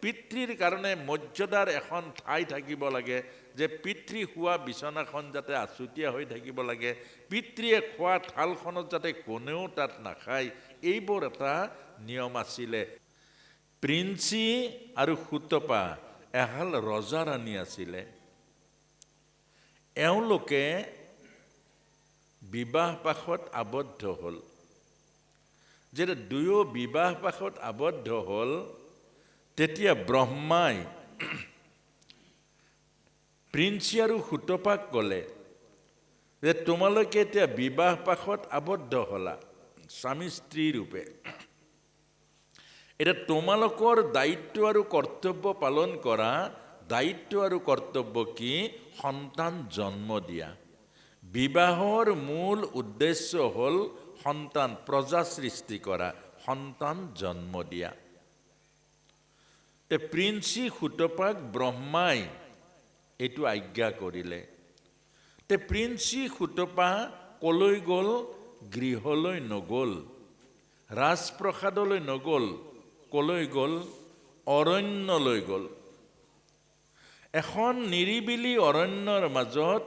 পিতৃৰ কাৰণে মৰ্যাদাৰ এখন ঠাই থাকিব লাগে, যে পিতৃ শোৱা বিচনাখন যাতে আচুতীয়া হৈ থাকিব লাগে, পিতৃয়ে খোৱা থালখনত যাতে কোনেও তাত নাখায়, এইবোৰ এটা নিয়ম আছিলে। প্ৰিন্সি আৰু সুতপা এহাল ৰজা ৰাণী আছিলে। এওঁলোকে বিবাহ পাশত আবদ্ধ হ'ল। যেতিয়া দুয়ো বিবাহ পাশত আবদ্ধ হ'ল, তেতিয়া ব্ৰহ্মাই প্ৰিন্সি আৰু সুতপাক ক'লে যে তোমালোকে এতিয়া বিবাহ পাশত আবদ্ধ হ'লা স্বামী স্ত্ৰী ৰূপে। এতিয়া তোমালোকৰ দায়িত্ব আৰু কৰ্তব্য পালন কৰা। দায়িত্ব আৰু কৰ্তব্য কি? সন্তান জন্ম দিয়া। বিবাহৰ মূল উদ্দেশ্য হ'ল সন্তান, প্ৰজা সৃষ্টি কৰা, সন্তান জন্ম দিয়া। প্ৰিন্সি সুতপাক ব্ৰহ্মাই এইটো আজ্ঞা কৰিলে। প্ৰিন্সি সুতপা কলৈ গ'ল? গৃহলৈ নগ'ল, ৰাজপ্ৰসাদলৈ নগ'ল। কলৈ গ'ল? অৰণ্যলৈ গ'ল। এখন নিৰিবিলি অৰণ্যৰ মাজত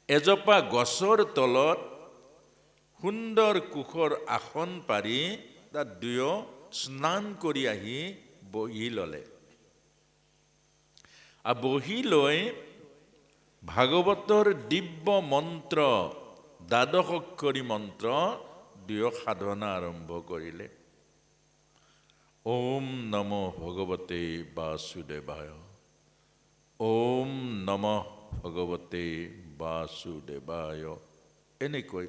এজোপা গছৰ তলত সুন্দৰ কুশৰ আসন পাৰি তাত দুয়ো স্নান কৰি আহি বহি ল'লে। আৰু বহি লৈ ভাগৱতৰ দিব্য মন্ত্ৰ, দ্বাদশ অক্ষৰী মন্ত্ৰ দুয়ো সাধনা আৰম্ভ কৰিলে। ওম নমো ভগৱতে বাসুদেৱায়, ওম নমঃ ভগৱতে বাসুদেৱায়। এনেকৈ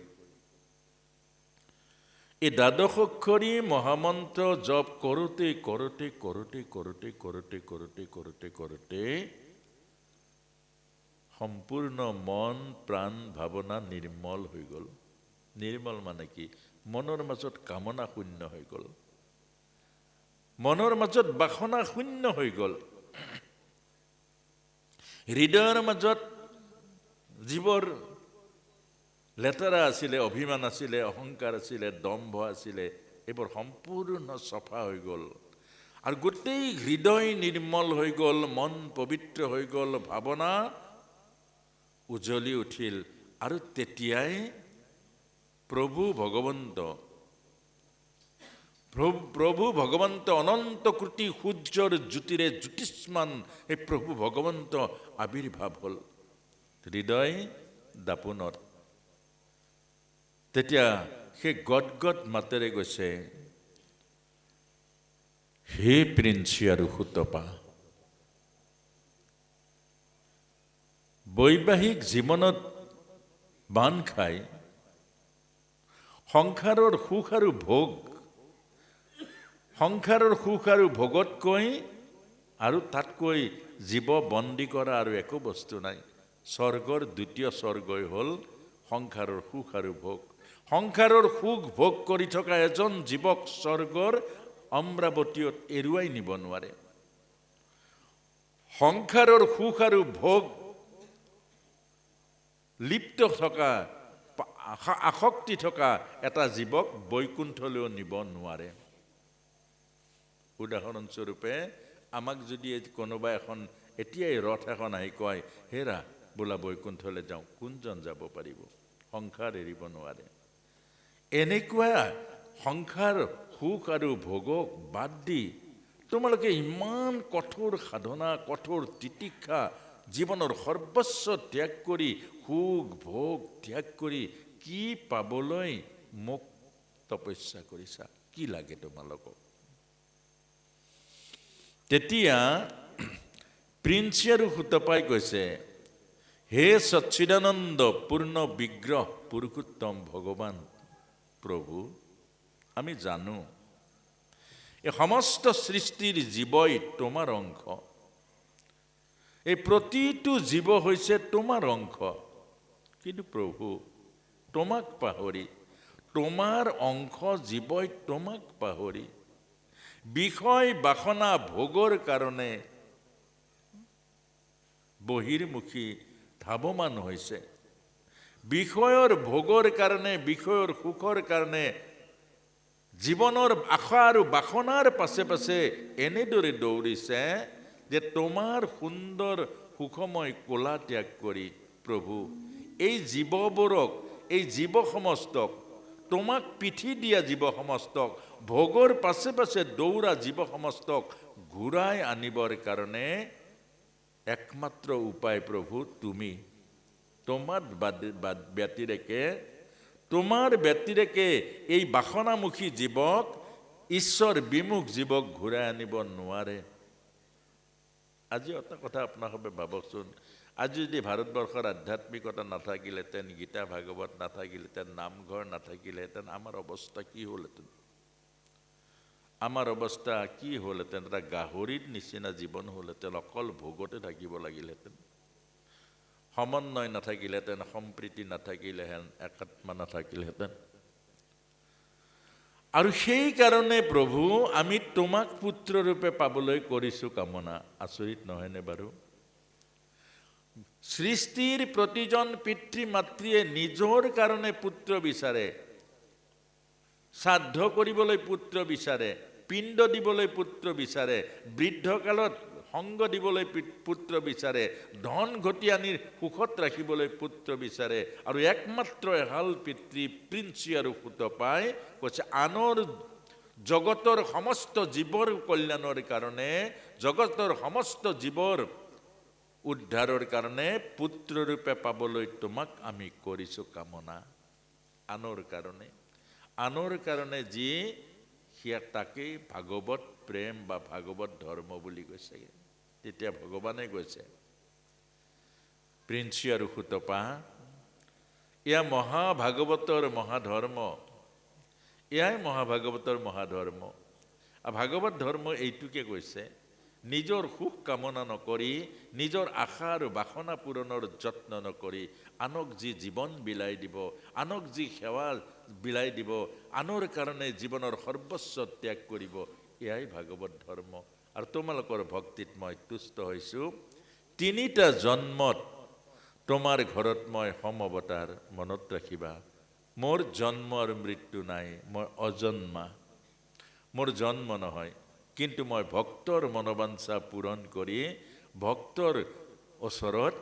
এই দ্বাদশ অক্ষৰী মহামন্ত্ৰ জপ কৰোঁতে কৰোঁতে কৰোঁতে কৰোঁতে কৰোঁতে কৰোঁতে কৰোঁতে কৰোঁতে সম্পূৰ্ণ মন প্ৰাণ ভাৱনা নিৰ্মল হৈ গ'ল। নিৰ্মল মানে কি? মনৰ মাজত কামনা শূন্য হৈ গ'ল, মনৰ মাজত বাসনা শূন্য হৈ গ'ল। হৃদয়ৰ মাজত যিবোৰ লেতেৰা আছিলে, অভিমান আছিলে, অহংকাৰ আছিলে, দম্ভ আছিলে, এইবোৰ সম্পূৰ্ণ চফা হৈ গ'ল। আৰু গোটেই হৃদয় নিৰ্মল হৈ গ'ল, মন পবিত্ৰ হৈ গ'ল, ভাৱনা উজ্বলি উঠিল। আৰু তেতিয়াই প্ৰভু ভগৱন্ত অনন্ত কোটি সূৰ্যৰ জ্যোতিৰে জ্যোতিষ্মান এই প্ৰভু ভগৱন্ত আবিৰ্ভাৱ হ'ল হৃদয় দাপোনত। তেতিয়া সেই গদগদ মাতেৰে গৈছে, হে প্ৰিন্সি আৰু সুতপা, বৈবাহিক জীৱনত বান্ধ খাই সংসাৰৰ সুখ আৰু ভোগ, সংসাৰৰ সুখ আৰু ভোগতকৈ আৰু তাতকৈ জীৱ বন্দী কৰা আৰু একো বস্তু নাই। স্বৰ্গৰ দ্বিতীয় স্বৰ্গই হ'ল সংসাৰৰ সুখ আৰু ভোগ। সংসাৰৰ সুখ ভোগ কৰি থকা এজন জীৱক স্বৰ্গৰ অমৰাৱতীত এৰুৱাই নিব নোৱাৰে। সংসাৰৰ সুখ আৰু ভোগ লিপ্ত থকা, আসক্তি থকা এটা জীৱক বৈকুণ্ঠলৈও নিব নোৱাৰে। উদাহৰণস্বৰূপে আমাক যদি কোনোবা এখন এতিয়াই ৰথ এখন আহি কয়, হেৰা বোলা বৈকুণ্ঠলৈ যাওঁ, কোনজন যাব পাৰিব? সংসাৰ এৰিব নোৱাৰে। এনেকুৱা সংসাৰ সুখ আৰু ভোগক বাদ দি তোমালোকে ইমান কঠোৰ সাধনা, কঠোৰ তিতিক্ষা, জীৱনৰ সৰ্বস্ব ত্যাগ কৰি, সুখ ভোগ ত্যাগ কৰি কি পাবলৈ মোক তপস্যা কৰিছা? কি লাগে তোমালোকক? তেতিয়া প্ৰিন্সি আৰু সুতপাই কৈছে, হে সচ্চিদানন্দ পূৰ্ণ বিগ্ৰহ পুৰুষোত্তম ভগৱান প্ৰভু, আমি জানো এই সমস্ত সৃষ্টিৰ জীৱই তোমাৰ অংশ। এই প্ৰতিটো জীৱ হৈছে তোমাৰ অংশ। কিন্তু প্ৰভু, তোমাক পাহৰি, তোমাৰ অংশ জীৱই তোমাক পাহৰি বিষয় বাসনা ভোগৰ কাৰণে বহিৰ্মুখী ধাৱমান হৈছে। বিষয়ৰ ভোগৰ কাৰণে, বিষয়ৰ সুখৰ কাৰণে জীৱনৰ আশা আৰু বাসনাৰ পাছে পাছে এনেদৰে দৌৰিছে যে তোমাৰ সুন্দৰ সুখময় কোলা ত্যাগ কৰি প্ৰভু এই জীৱবোৰক, এই জীৱ সমস্তক, তোমাক পিঠি দিয়া জীৱ সমস্তক, ভোগৰ পাছে পাছে দৌৰা জীৱ সমস্তক ঘূৰাই আনিবৰ কাৰণে একমাত্ৰ উপায় প্ৰভু তুমি। তোমাৰ ব্যতিৰেকে এই বাসনামুখী জীৱক, ঈশ্বৰ বিমুখ জীৱক ঘূৰাই আনিব নোৱাৰে। আজি এটা কথা আপোনালোকে ভাবকচোন, আজি যদি ভাৰতবৰ্ষৰ আধ্যাত্মিকতা নাথাকিলেহেঁতেন, গীতা ভাগৱত নাথাকিলেহেঁতেন, নামঘৰ নাথাকিলেহেঁতেন, আমাৰ অৱস্থা কি হ'লহেঁতেন? আমাৰ অৱস্থা কি হ'লহেঁতেন? এটা গাহৰিৰ নিচিনা জীৱন হ'লহেঁতেন, অকল ভোগতে থাকিব লাগিলহেঁতেন। সমন্বয় নাথাকিলেহেঁতেন, সম্প্ৰীতি নাথাকিলেহেঁতেন, একাত্মা নাথাকিলেহেঁতেন। আৰু সেইকাৰণে প্ৰভু আমি তোমাক পুত্ৰৰূপে পাবলৈ কৰিছোঁ কামনা। আচৰিত নহয়নে বাৰু? সৃষ্টিৰ প্ৰতিজন পিতৃ মাতৃয়ে নিজৰ কাৰণে পুত্ৰ বিচাৰে, শ্ৰাদ্ধ কৰিবলৈ পুত্ৰ বিচাৰে, পিণ্ড দিবলৈ পুত্ৰ বিচাৰে, বৃদ্ধকালত সংগ দিবলৈ পুত্ৰ বিচাৰে, ধন ঘটি আনি সুখত ৰাখিবলৈ পুত্ৰ বিচাৰে। আৰু একমাত্ৰ এহাল পিতৃ প্ৰিন্সি আৰু সুত পাই কৈছে আনৰ জগতৰ সমস্ত জীৱৰ কল্যাণৰ কাৰণে, জগতৰ সমস্ত জীৱৰ উদ্ধাৰৰ কাৰণে পুত্ৰৰূপে পাবলৈ তোমাক আমি কৰিছোঁ কামনা। আনৰ কাৰণে যি সিয়া তাকেই ভাগৱত প্ৰেম বা ভাগৱত ধৰ্ম বুলি কৈছে। তেতিয়া ভগৱানে কৈছে প্ৰিন্সি আৰু সুতপা, এয়া মহাভাগৱতৰ মহাধৰ্ম, এয়াই মহাভাগৱতৰ মহাধৰ্ম। ভাগৱত ধৰ্ম এইটোকে কৈছে, নিজৰ সুখ কামনা নকৰি, নিজৰ আশা আৰু বাসনা পূৰণৰ যত্ন নকৰি, আনক যি জীৱন বিলাই দিব, আনক যি সেৱা বিলাই দিব, আনৰ কাৰণে জীৱনৰ সৰ্বস্ব ত্যাগ কৰিব, এয়াই ভাগৱত ধৰ্ম। আৰু তোমালোকৰ ভক্তিত মই তুষ্ট হৈছোঁ। 3টা জন্মত তোমাৰ ঘৰত মই সমঅৱতাৰ, মনত ৰাখিবা। মোৰ জন্ম আৰু মৃত্যু নাই, মই অজন্মা, মোৰ জন্ম নহয়, কিন্তু মই ভক্তৰ মনোবাঞ্ছা পূৰণ কৰি ভক্তৰ ওচৰত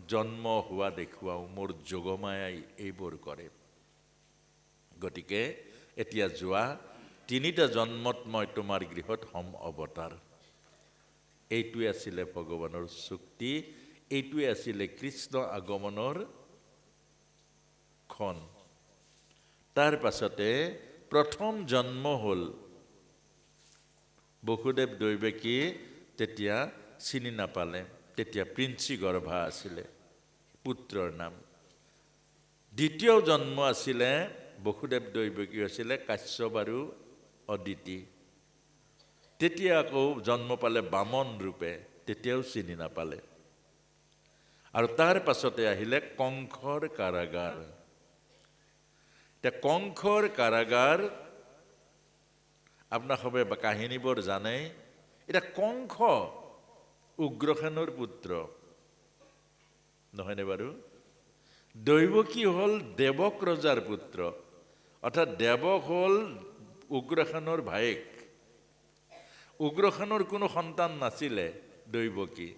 জন্ম হোৱা দেখুৱাওঁ। মোৰ যোগমায়াই এইবোৰ কৰে। গতিকে এতিয়া যোৱা, 3টা জন্মত মই তোমাৰ গৃহত হম অৱতাৰ। এইটোৱে আছিলে ভগৱানৰ চুক্তি, এইটোৱে আছিলে কৃষ্ণ আগমনৰ ক্ষণ। তাৰ পাছতে প্ৰথম জন্ম হ'ল বসুদেৱ দৈৱকী, তেতিয়া চিনি নাপালে, তেতিয়া প্ৰিন্সি গৰ্ভা আছিলে, পুত্ৰৰ নাম। দ্বিতীয় জন্ম আছিলে বসুদেৱ দৈৱকী আছিলে কাশ্যপ আৰু অদিতি। তেতিয়া আকৌ জন্ম পালে বামন ৰূপে, তেতিয়াও চিনি নাপালে। আৰু তাৰ পাছতে আহিলে কংসৰ কাৰাগাৰ। এতিয়া কংসৰ কাৰাগাৰ আপোনালোকে কাহিনীবোৰ জানে। এতিয়া কংস উগ্ৰসেনৰ পুত্ৰ নহয়নে বাৰু? দৈৱকী হ'ল দেৱক ৰজাৰ পুত্ৰ, অৰ্থাৎ দেৱক হ'ল উগ্ৰসেনৰ ভায়েক। উগ্ৰসেনৰ কোনো সন্তান নাছিলে দৈৱকী,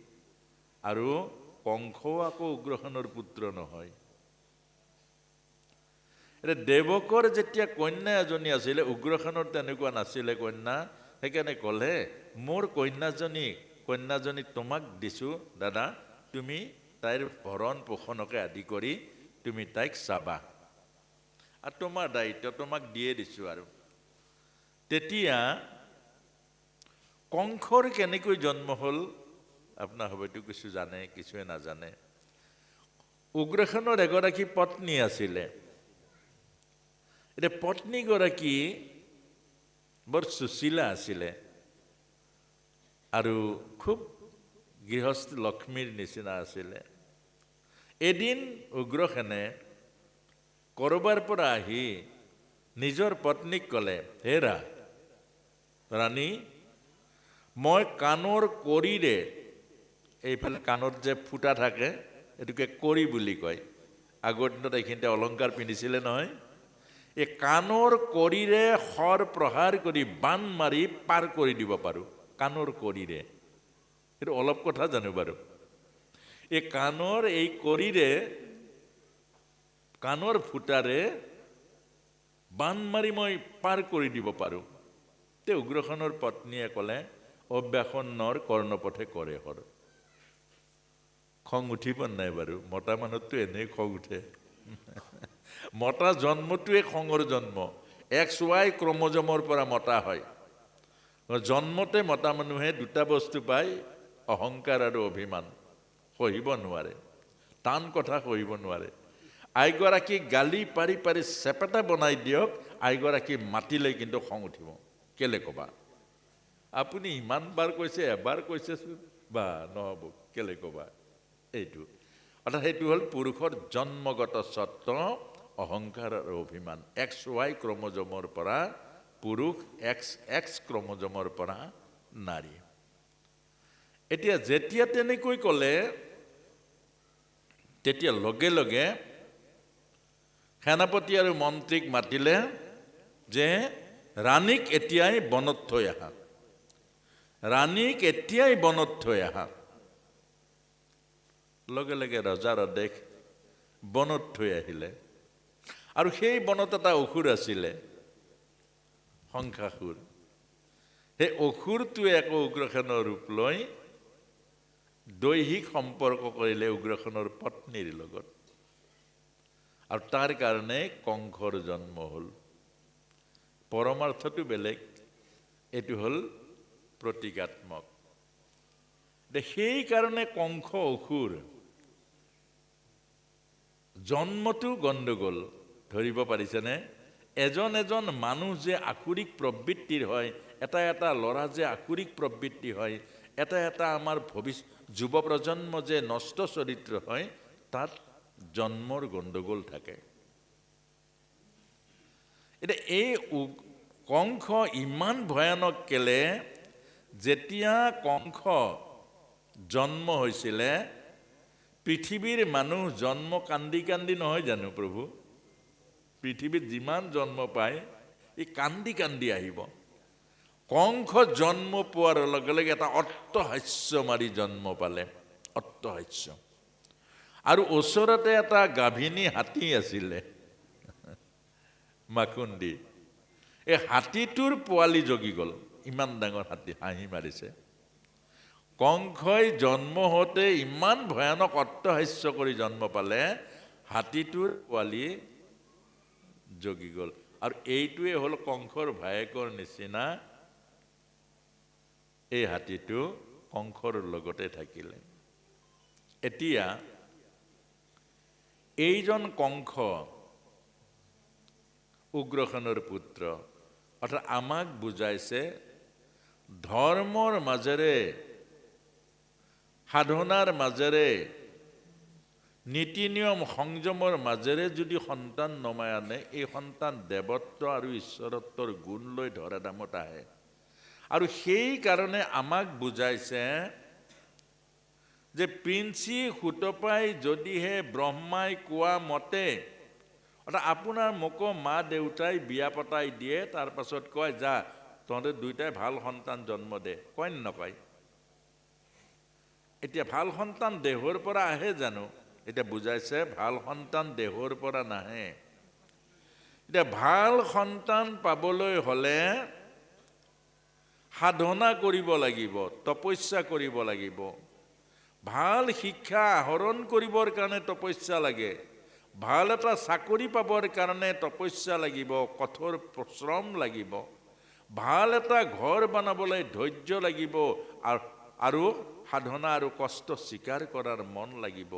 আৰু কংসও আকৌ উগ্ৰসেনৰ পুত্ৰ নহয়। এতিয়া দেৱকৰ যেতিয়া কন্যা এজনী আছিলে, উগ্ৰসেনৰ তেনেকুৱা নাছিলে কন্যা, সেইকাৰণে ক'লে মোৰ কন্যাজনী তোমাক দিছোঁ দাদা, তুমি তাইৰ ভৰণ পোষণকে আদি কৰি তুমি তাইক চাবা, আৰু তোমাৰ দায়িত্ব তোমাক দিয়ে দিছোঁ। আৰু তেতিয়া কংসৰ কেনেকৈ জন্ম হ'ল আপোনাৰ হয়তো কিছু জানে, কিছুৱে নাজানে। উগ্ৰসেনৰ এগৰাকী পত্নী আছিলে। এতিয়া পত্নীগৰাকী বৰ সুশীলা আছিলে আৰু খুব গৃহস্থ লক্ষ্মীৰ নিচিনা আছিলে। এদিন উগ্ৰসেনে কৰবাৰ পৰা আহি নিজৰ পত্নীক ক'লে, হে ৰাণী, মই কাণৰ কৰিৰে, এইফালে কাণত যে ফুটা থাকে এইটোকে কৰি বুলি কয়, আগৰ দিনত এইখিনিতে অলংকাৰ পিন্ধিছিলে নহয়, এই কাণৰ কৰিৰে শৰ প্ৰহাৰ কৰি বান মাৰি পাৰ কৰি দিব পাৰোঁ। কাণৰ কৰিৰে, এইটো অলপ কথা জানো বাৰু। এই কাণৰ এই কৰিৰে, কাণৰ ফুটাৰে বান মাৰি মই পাৰ কৰি দিব পাৰোঁ। তে উগ্ৰসেনৰ পত্নীয়ে ক'লে, অব্যাসন নৰ কৰ্ণপথে কৰে হৰ। খং উঠিব নাই বাৰু? মতা মানুহতো এনেই খং উঠে। মতা জন্মটোৱে খঙৰ জন্ম। XY ক্ৰমজমৰ পৰা মতা হয়। জন্মতে মতা মানুহে দুটা বস্তু পায়, অহংকাৰ আৰু অভিমান। সহিব নোৱাৰে, টান কথা সহিব নোৱাৰে। আইগৰাকীক গালি পাৰি পাৰি চেপেটা বনাই দিয়ক, আইগৰাকী মাতিলে কিন্তু খং উঠিব। কেলে ক'বা? আপুনি ইমান বাৰ কৈছে, এবাৰ কৈছেচোন, বা নহ'ব, কেলে ক'বা? এইটো অৰ্থাৎ সেইটো হ'ল পুৰুষৰ জন্মগত স্বত্ব, অহংকাৰ আৰু অভিমান। XY ক্ৰমজমৰ পৰা পুৰুষ, XX ক্ৰমজমৰ পৰা নাৰী। এতিয়া যেতিয়া তেনেকৈ ক'লে, তেতিয়া লগে লগে সেনাপতি আৰু মন্ত্ৰীক মাতিলে যে ৰাণীক এতিয়াই বনত থৈ আহা, ৰাণীক এতিয়াই বনত থৈ আহা। লগে লগে ৰজাৰ আদেশ, বনত থৈ আহিলে। আৰু সেই বনত এটা অসুৰ আছিলে, শংখাসুৰ। সেই অসুৰটোৱে আকৌ উগ্ৰসেনৰ ৰূপ লৈ দৈহিক সম্পৰ্ক কৰিলে উগ্ৰসেনৰ পত্নীৰ লগত। আৰু তাৰ কাৰণে কংসৰ জন্ম হ'ল। পৰমাৰ্থটো বেলেগ, এইটো হ'ল প্ৰতীকাত্মক। সেইকাৰণে কংস অসুৰ জন্মটো গণ্ডগোল। ধৰিব পাৰিছেনে? এজন এজন মানুহ যে আসুৰিক প্ৰবৃত্তিৰ হয়, এটা এটা ল'ৰা যে আসুৰিক প্ৰবৃত্তি হয়, এটা এটা আমাৰ যুৱ প্ৰজন্ম যে নষ্ট চৰিত্ৰ হয়, তাত জন্মৰ গণ্ডগোল থাকে। এতিয়া এই কংস ইমান ভয়ানক কেলে, যেতিয়া কংস জন্ম হৈছিলে, পৃথিৱীৰ মানুহ জন্ম কান্দি কান্দি নহয় জানো প্ৰভু? পৃথিৱীত যিমান জন্ম পায়, এই কান্দি কান্দি আহিব। কংস জন্ম পোৱাৰ লগে লগে এটা অট্টহাস্য মাৰি জন্ম পালে, অট্টহাস্য। আৰু ওচৰতে এটা গাভিনী হাতী আছিলে, মাকুন্দি। এই হাতীটোৰ পোৱালি জগি গ'ল। ইমান ডাঙৰ হাতী, হাঁহি মাৰিছে। কংসই জন্ম হওঁতে ইমান ভয়ানক অট্টহাস্য কৰি জন্ম পালে, হাতীটোৰ পোৱালি জগি গ'ল। আৰু এইটোৱে হ'ল কংসৰ ভায়েকৰ নিচিনা। এই হাতীটো কংসৰ লগতে থাকিলে। এতিয়া এইজন কংস উগ্ৰসেনৰ পুত্ৰ, অৰ্থাৎ আমাক বুজাইছে ধৰ্মৰ মাজেৰে, সাধনাৰ মাজেৰে, নীতি নিয়ম সংযমৰ মাজেৰে যদি সন্তান নমাই আনে, এই সন্তান দেৱত্ব আৰু ঈশ্বৰত্বৰ গুণ লৈ ধৰা দামত আহে। আৰু সেইকাৰণে আমাক বুজাইছে যে প্ৰিন্সি সুতপাই যদিহে ব্ৰহ্মাই কোৱা মতে, অৰ্থাৎ আপোনাৰ মোকো মা দেউতাই বিয়া পতাই দিয়ে, তাৰ পাছত কয় যা তহঁতে দুইটাই ভাল সন্তান জন্ম দে, কয় নকয়? এতিয়া ভাল সন্তান দেহৰ পৰা আহে জানো? এতিয়া বুজাইছে ভাল সন্তান দেহৰ পৰা নাহে। এতিয়া ভাল সন্তান পাবলৈ হ'লে সাধনা কৰিব লাগিব, তপস্যা কৰিব লাগিব। ভাল শিক্ষা আহৰণ কৰিবৰ কাৰণে তপস্যা লাগে। ভাল এটা চাকৰি পাবৰ কাৰণে তপস্যা লাগিব, কঠোৰ পৰিশ্ৰম লাগিব। ভাল এটা ঘৰ বনাবলৈ ধৈৰ্য লাগিব, আৰু সাধনা আৰু কষ্ট স্বীকাৰ কৰাৰ মন লাগিব।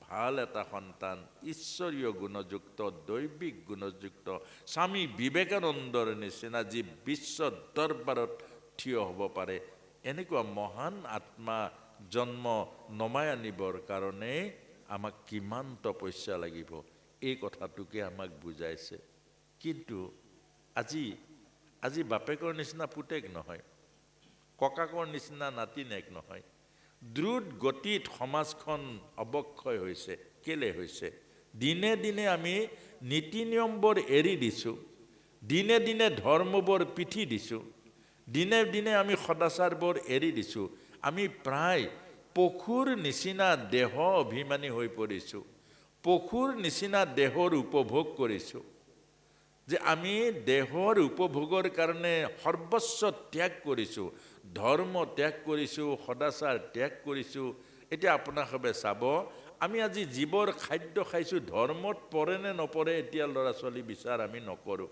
ভাল এটা সন্তান ঈশ্বৰীয় গুণযুক্ত, দৈবিক গুণযুক্ত, স্বামী বিবেকানন্দৰ নিচিনা যি বিশ্ব দৰবাৰত থিয় হ'ব পাৰে, এনেকুৱা মহান আত্মা জন্ম নমাই আনিবৰ কাৰণে আমাক কিমান তপস্যা লাগিব, এই কথাটোকে আমাক বুজাইছে। কিন্তু আজি বাপেকৰ নিচিনা পুতেক নহয়, ককাকৰ নিচিনা নাতিনেক নহয়। দ্ৰুত গতিত সমাজখন অৱক্ষয় হৈছে। কেলে হৈছে? দিনে দিনে আমি নীতি নিয়মবোৰ এৰি দিছোঁ, দিনে দিনে ধৰ্মবোৰ পিঠি দিছোঁ, দিনে দিনে আমি সদাচাৰবোৰ এৰি দিছোঁ। আমি প্ৰায় পশুৰ নিচিনা দেহ অভিমানী হৈ পৰিছোঁ, পশুৰ নিচিনা দেহৰ উপভোগ কৰিছোঁ, যে আমি দেহৰ উপভোগৰ কাৰণে সৰ্বস্ব ত্যাগ কৰিছোঁ, ধৰ্ম ত্যাগ কৰিছোঁ, সদাচাৰ ত্যাগ কৰিছোঁ। এতিয়া আপোনালোকে চাব, আমি আজি জীৱৰ খাদ্য খাইছোঁ, ধৰ্মত পৰে নে নপৰে এতিয়া ল'ৰা ছোৱালী বিচাৰ আমি নকৰোঁ।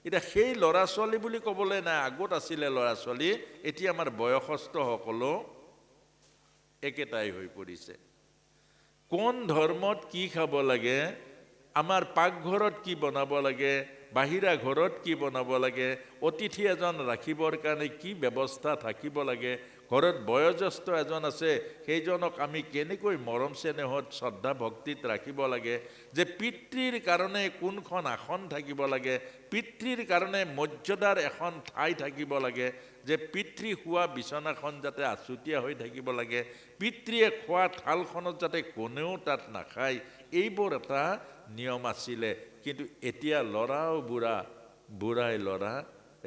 এতিয়া সেই ল'ৰা ছোৱালী বুলি ক'বলৈ নাই, আগত আছিলে ল'ৰা ছোৱালী, এতিয়া আমাৰ বয়সস্থসকলো একেটাই হৈ পৰিছে। কোন ধৰ্মত কি খাব লাগে, আমাৰ পাকঘৰত কি বনাব লাগে, বাহিৰা ঘৰত কি বনাব লাগে, অতিথি এজন ৰাখিবৰ কাৰণে কি ব্যৱস্থা থাকিব লাগে, ঘৰত বয়োজ্যেষ্ঠ এজন আছে সেইজনক আমি কেনেকৈ মৰম চেনেহত শ্ৰদ্ধা ভক্তিত ৰাখিব লাগে, যে পিতৃৰ কাৰণে কোনখন আসন থাকিব লাগে, পিতৃৰ কাৰণে মৰ্যাদাৰ এখন ঠাই থাকিব লাগে, যে পিতৃ শোৱা বিচনাখন যাতে আচুতীয়া হৈ থাকিব লাগে, পিতৃয়ে খোৱা থালখনত যাতে কোনেও তাত নাখায়, এইবোৰ এটা নিয়ম আছিলে। কিন্তু এতিয়া ল'ৰাও বুঢ়া, বুঢ়াই ল'ৰা,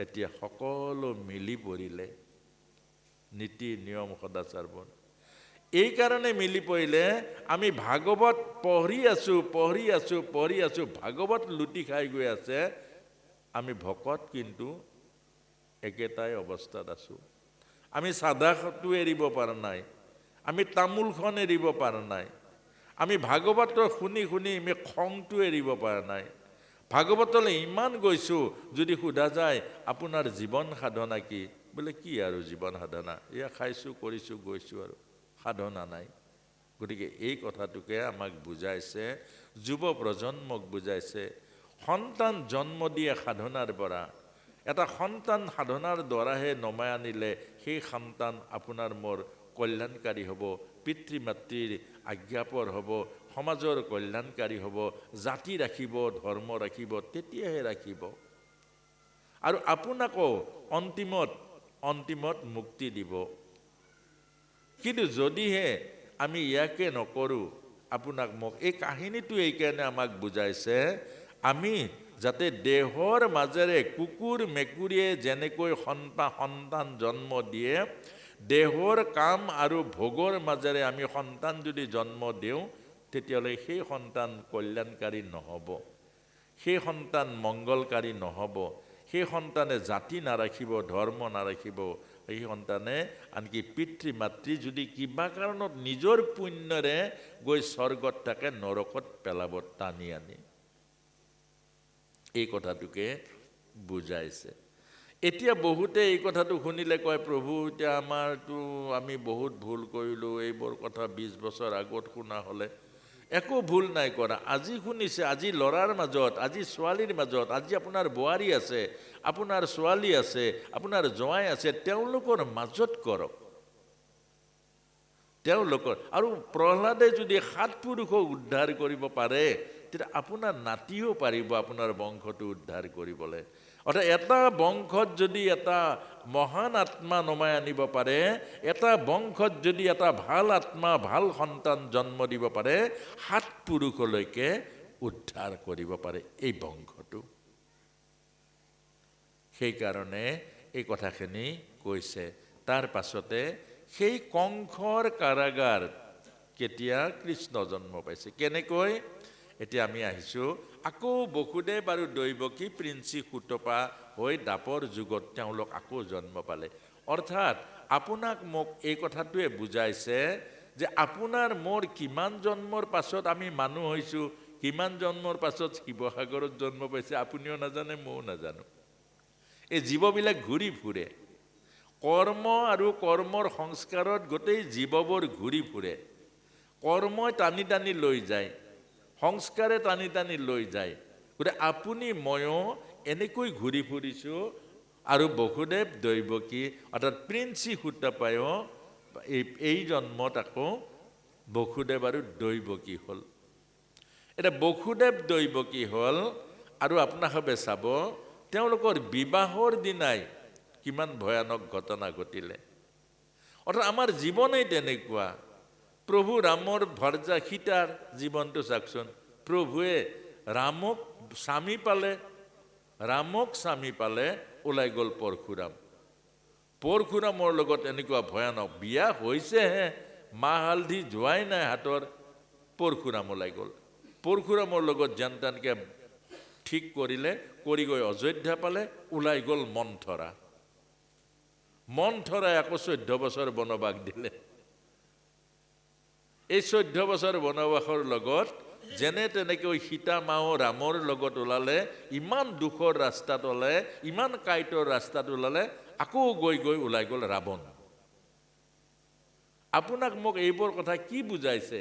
এতিয়া সকলো মিলি পৰিলে নীতি নিয়ম সদাচাৰবোৰ। এই কাৰণে মিলি পৰিলে আমি ভাগৱত পঢ়ি আছোঁ, ভাগৱত লুটি খাই গৈ আছে, আমি ভকত কিন্তু একেটাই অৱস্থাত আছোঁ। আমি চাধাটো এৰিব পৰা নাই, আমি তামোলখন এৰিব পৰা নাই, আমি ভাগৱত শুনি শুনি আমি খংটো এৰিব পৰা নাই। ভাগৱতলৈ ইমান গৈছোঁ, যদি সোধা যায় আপোনাৰ জীৱন সাধনা কি, বোলে কি আৰু জীৱন সাধনা, এয়া খাইছোঁ কৰিছোঁ গৈছোঁ আৰু সাধনা নাই। গতিকে এই কথাটোকে আমাক বুজাইছে, যুৱ প্ৰজন্মক বুজাইছে, সন্তান জন্ম দিয়ে সাধনাৰ পৰা। এটা সন্তান সাধনাৰ দ্বাৰাহে নমাই আনিলে সেই সন্তান আপোনাৰ মোৰ কল্যাণকাৰী হ'ব, পিতৃ মাতৃৰ আজ্ঞাপৰ হ'ব, সমাজৰ কল্যাণকাৰী হ'ব, জাতি ৰাখিব, ধৰ্ম ৰাখিব, তেতিয়াহে ৰাখিব আৰু আপোনাকো অন্তিমত মুক্তি দিব। কিন্তু যদিহে আমি ইয়াকে নকৰোঁ, আপোনাক মোক এই কাহিনীটো এইকাৰণে আমাক বুজাইছে, আমি যাতে দেহৰ মাজেৰে কুকুৰ মেকুৰীয়ে যেনেকৈ সন্তান জন্ম দিয়ে, দেহৰ কাম আৰু ভোগৰ মাজেৰে আমি সন্তান যদি জন্ম দিওঁ, তেতিয়াহ'লে সেই সন্তান কল্যাণকাৰী নহ'ব, সেই সন্তান মংগলকাৰী নহ'ব, সেই সন্তানে জাতি নাৰাখিব, ধৰ্ম নাৰাখিব, সেই সন্তানে আনকি পিতৃ মাতৃ যদি কিবা কাৰণত নিজৰ পুণ্যৰে গৈ স্বৰ্গত থাকে, নৰকত পেলাব টানি আনি। এই কথাটোকে বুজাইছে। এতিয়া বহুতে এই কথাটো শুনিলে কয়, প্ৰভু এতিয়া আমাৰতো আমি বহুত ভুল কৰিলোঁ, এইবোৰ কথা 20 বছৰ আগত শুনা হ'লে। একো ভুল নাই কৰা, আজি শুনিছে, আজি ল'ৰাৰ মাজত, আজি ছোৱালীৰ মাজত, আজি আপোনাৰ বোৱাৰী আছে, আপোনাৰ ছোৱালী আছে, আপোনাৰ জোঁৱাই আছে, তেওঁলোকৰ মাজত কৰক। তেওঁলোকৰ আৰু প্ৰহ্লাদে যদি 7 পুৰুষক উদ্ধাৰ কৰিব পাৰে, তেতিয়া আপোনাৰ নাতিও পাৰিব আপোনাৰ বংশটো উদ্ধাৰ কৰিবলৈ। অৰ্থাৎ এটা বংশত যদি এটা মহান আত্মা নমাই আনিব পাৰে, এটা বংশত যদি এটা ভাল আত্মা, ভাল সন্তান জন্ম দিব পাৰে, 7 পুৰুষলৈকে উদ্ধাৰ কৰিব পাৰে এই বংশটো। সেইকাৰণে এই কথাখিনি কৈছে। তাৰ পাছতে সেই কংসৰ কাৰাগাৰ কেতিয়া কৃষ্ণ জন্ম পাইছে, কেনেকৈ, এতিয়া আমি আহিছোঁ আকৌ বসুদেৱ আৰু দৈৱকী প্ৰিন্সি সুতপা হৈ দাপৰ যুগত তেওঁলোক আকৌ জন্ম পালে। অৰ্থাৎ আপোনাক মোক এই কথাটোৱে বুজাইছে যে আপোনাৰ মোৰ কিমান জন্মৰ পাছত আমি মানুহ হৈছোঁ, কিমান জন্মৰ পাছত শিৱসাগৰত জন্ম পাইছে, আপুনিও নাজানে, ময়ো নাজানো। এই জীৱবিলাক ঘূৰি ফুৰে, কৰ্ম আৰু কৰ্মৰ সংস্কাৰত গোটেই জীৱবোৰ ঘূৰি ফুৰে। কৰ্মই টানি টানি লৈ যায়, সংস্কাৰে টানি টানি লৈ যায়। গতিকে আপুনি ময়ো এনেকৈ ঘূৰি ফুৰিছোঁ। আৰু বসুদেৱ দৈৱকী অৰ্থাৎ প্ৰিন্সি সুতপায়ো এই জন্মত আকৌ বসুদেৱ আৰু দৈৱকী হ'ল। এতিয়া বসুদেৱ দৈৱকী হ'ল আৰু আপোনালোকে চাব তেওঁলোকৰ বিবাহৰ দিনাই কিমান ভয়ানক ঘটনা ঘটিলে। অৰ্থাৎ আমাৰ জীৱনেই তেনেকুৱা। প্ৰভু ৰামৰ ভৰ্জা সীতাৰ জীৱনটো চাওকচোন, প্ৰভুৱে ৰামক স্বামী পালে ওলাই গ'ল পৰশুৰাম। পৰশুৰামৰ লগত এনেকুৱা ভয়ানক, বিয়া হৈছেহে, মাহ হালধি যোৱাই নাই হাতৰ, পৰশুৰাম ওলাই গ'ল। পৰশুৰামৰ লগত যেন তেনকৈ ঠিক কৰিলে, কৰি গৈ অযোধ্যা পালে, ওলাই গ'ল মন্থৰা। মন্থৰাই আকৌ 14 বছৰ বনবাস দিলে। এই 14 বছৰ বনবাসৰ লগত যেনে তেনেকৈ সীতা মাও ৰামৰ লগত ওলালে, ইমান দুখৰ ৰাস্তাত ওলালে, ইমান কাঁইটৰ ৰাস্তাত ওলালে, আকৌ গৈ ওলাই গ'ল ৰাৱণ। আপোনাক মোক এইবোৰ কথা কি বুজাইছে?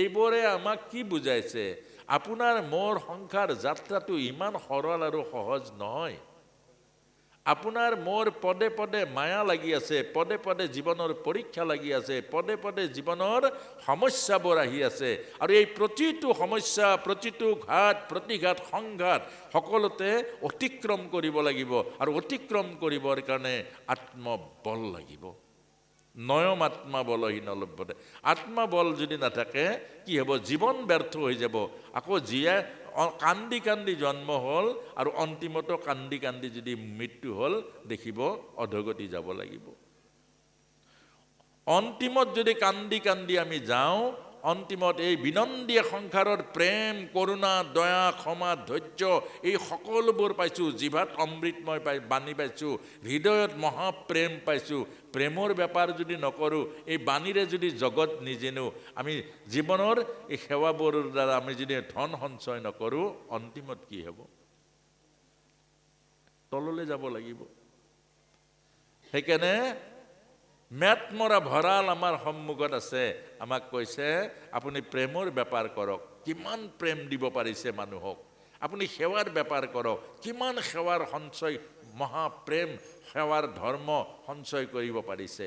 এইবোৰে আমাক কি বুজাইছে? আপোনাৰ মোৰ সংসাৰ যাত্ৰাটো ইমান সৰল আৰু সহজ নহয়। আপোনাৰ মোৰ পদে পদে মায়া লাগি আছে, পদে পদে জীৱনৰ পৰীক্ষা লাগি আছে, পদে পদে জীৱনৰ সমস্যাবোৰ আহি আছে। আৰু এই প্ৰতিটো সমস্যা, প্ৰতিটো ঘাত প্ৰতিঘাত সংঘাত সকলোতে অতিক্ৰম কৰিব লাগিব। আৰু অতিক্ৰম কৰিবৰ কাৰণে আত্মবল লাগিব। নয়ম আত্মা বলহীন লভ্যতে। আত্মবল যদি নাথাকে কি হ'ব? জীৱন ব্যৰ্থ হৈ যাব। আকৌ জীয়াই কান্দি কান্দি জন্ম হ'ল আৰু অন্তিমতো কান্দি কান্দি যদি মৃত্যু হ'ল, দেখিব অধগতি যাব লাগিব। অন্তিমত যদি কান্দি কান্দি আমি যাওঁ, অন্তিমত এই বিনন্দীয় সংসাৰৰ প্ৰেম, কৰোণা, দয়া, ক্ষমা, ধৈৰ্য এই সকলোবোৰ পাইছোঁ। জিভাত অমৃতময় বাণী পাইছোঁ, হৃদয়ত মহাপ্ৰেম পাইছোঁ। প্ৰেমৰ বেপাৰ যদি নকৰোঁ, এই বাণীৰে যদি জগত নিজিনো, আমি জীৱনৰ এই সেৱাবোৰৰ দ্বাৰা আমি যদি ধন সঞ্চয় নকৰোঁ, অন্তিমত কি হ'ব? তললৈ যাব লাগিব। সেইকাৰণে মেটমৰা ভঁৰাল আমাৰ সন্মুখত আছে। আমাক কৈছে আপুনি প্ৰেমৰ বেপাৰ কৰক। কিমান প্ৰেম দিব পাৰিছে মানুহক। আপুনি সেৱাৰ বেপাৰ কৰক। কিমান সেৱাৰ সঞ্চয়, মহাপ্ৰেম, সেৱাৰ ধৰ্ম সঞ্চয় কৰিব পাৰিছে।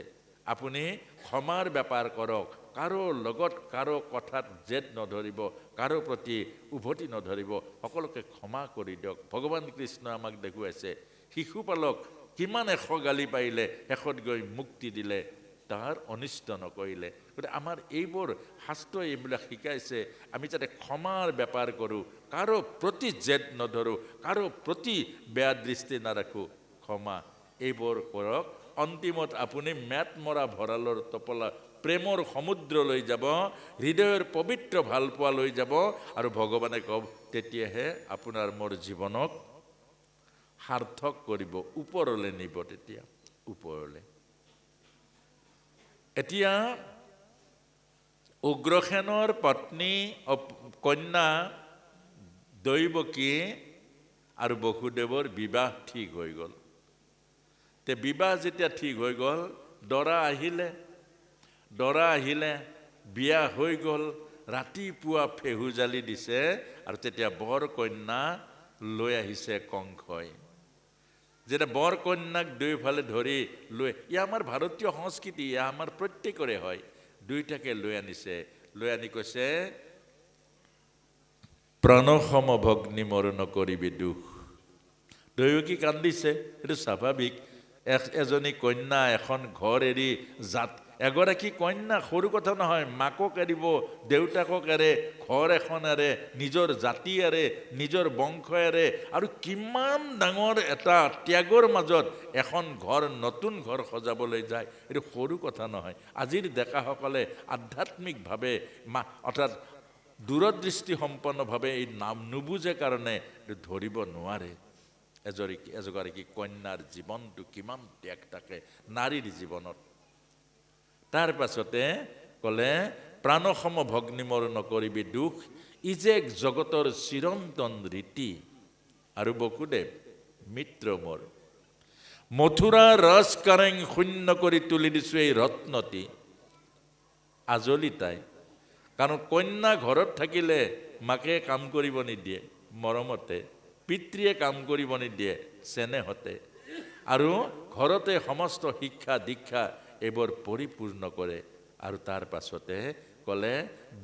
আপুনি ক্ষমাৰ বেপাৰ কৰক। কাৰো লগত কাৰো কথাত জেদ নধৰিব, কাৰো প্ৰতি উভতি নধৰিব, সকলোকে ক্ষমা কৰি দিয়ক। ভগৱান কৃষ্ণ আমাক দেখুৱাইছে, শিশুপালক কিমান 100 গালি পাৰিলে, শেষত গৈ মুক্তি দিলে, তাৰ অনিষ্ট নকৰিলে। গতিকে আমাৰ এইবোৰ শাস্ত্ৰই এইবিলাক শিকাইছে, আমি যাতে ক্ষমাৰ বেপাৰ কৰোঁ, কাৰো প্ৰতি জেদ নধৰোঁ, কাৰো প্ৰতি বেয়া দৃষ্টি নাৰাখোঁ। ক্ষমা এইবোৰ কৰক। অন্তিমত আপুনি মেটমৰা ভঁৰালৰ টপলা প্ৰেমৰ সমুদ্ৰ লৈ যাব, হৃদয়ৰ পবিত্ৰ ভালপোৱা লৈ যাব। আৰু ভগৱানে কব, তেতিয়াহে আপোনাৰ মোৰ জীৱনক সাৰ্থক কৰিব, ওপৰলৈ নিব। তেতিয়া ওপৰলৈ। এতিয়া উগ্ৰসেনৰ পত্নী কন্যা দৈৱকী আৰু বসুদেৱৰ বিবাহ ঠিক হৈ গ'ল। তে বিবাহ যেতিয়া ঠিক হৈ গ'ল, দৰা আহিলে, বিয়া হৈ গ'ল। ৰাতিপুৱা ফেহু জালি দিছে আৰু তেতিয়া বৰ কন্যা লৈ আহিছে কংসই। যেতিয়া বৰ কন্যাক দুয়োফালে ধৰি লৈ, আমাৰ ভাৰতীয় সংস্কৃতি, আমাৰ প্ৰত্যেকৰে হয়। দুইটাকে লৈ আনিছে, লৈ আনি কৈছে, প্ৰণসম ভগ্নী মোৰ নকৰিবি দুখ। দৈৱকী কান্দিছে, সেইটো স্বাভাৱিক। এজনী কন্যা এখন ঘৰ এৰি এগৰাকী কন্যা সৰু কথা নহয়। মাকক এৰিব, দেউতাকক এৰে, ঘৰ এখন এৰে, নিজৰ জাতি এৰে, নিজৰ বংশ এৰে, আৰু কিমান ডাঙৰ এটা ত্যাগৰ মাজত এখন ঘৰ, নতুন ঘৰ সজাবলৈ যায়। এইটো সৰু কথা নহয়। আজিৰ ডেকাসকলে আধ্যাত্মিকভাৱে অৰ্থাৎ দূৰদৃষ্টি সম্পন্নভাৱে এই নাম নুবুজে কাৰণে ধৰিব নোৱাৰে। এগৰাকী কন্যাৰ জীৱনটো কিমান ত্যাগ থাকে নাৰীৰ জীৱনত। তাৰ পাছতে ক'লে, প্ৰাণসম ভগ্নী মোৰ নকৰিবি দুখ, ই যে জগতৰ চিৰন্তন ৰীতি। আৰু বসুদেৱ মিত্ৰ মোৰ, মথুৰা ৰস কাৰেং শূন্য কৰি তুলি দিছোঁ এই ৰত্নটি। আজলি তাই, কাৰণ কন্যা ঘৰত থাকিলে মাকে কাম কৰিব নিদিয়ে মৰমতে, পিতৃয়ে কাম কৰিব নিদিয়ে চেনেহতে, আৰু ঘৰতে সমস্ত শিক্ষা দীক্ষা এইবোৰ পৰিপূৰ্ণ কৰে। আৰু তাৰ পাছতে ক'লে,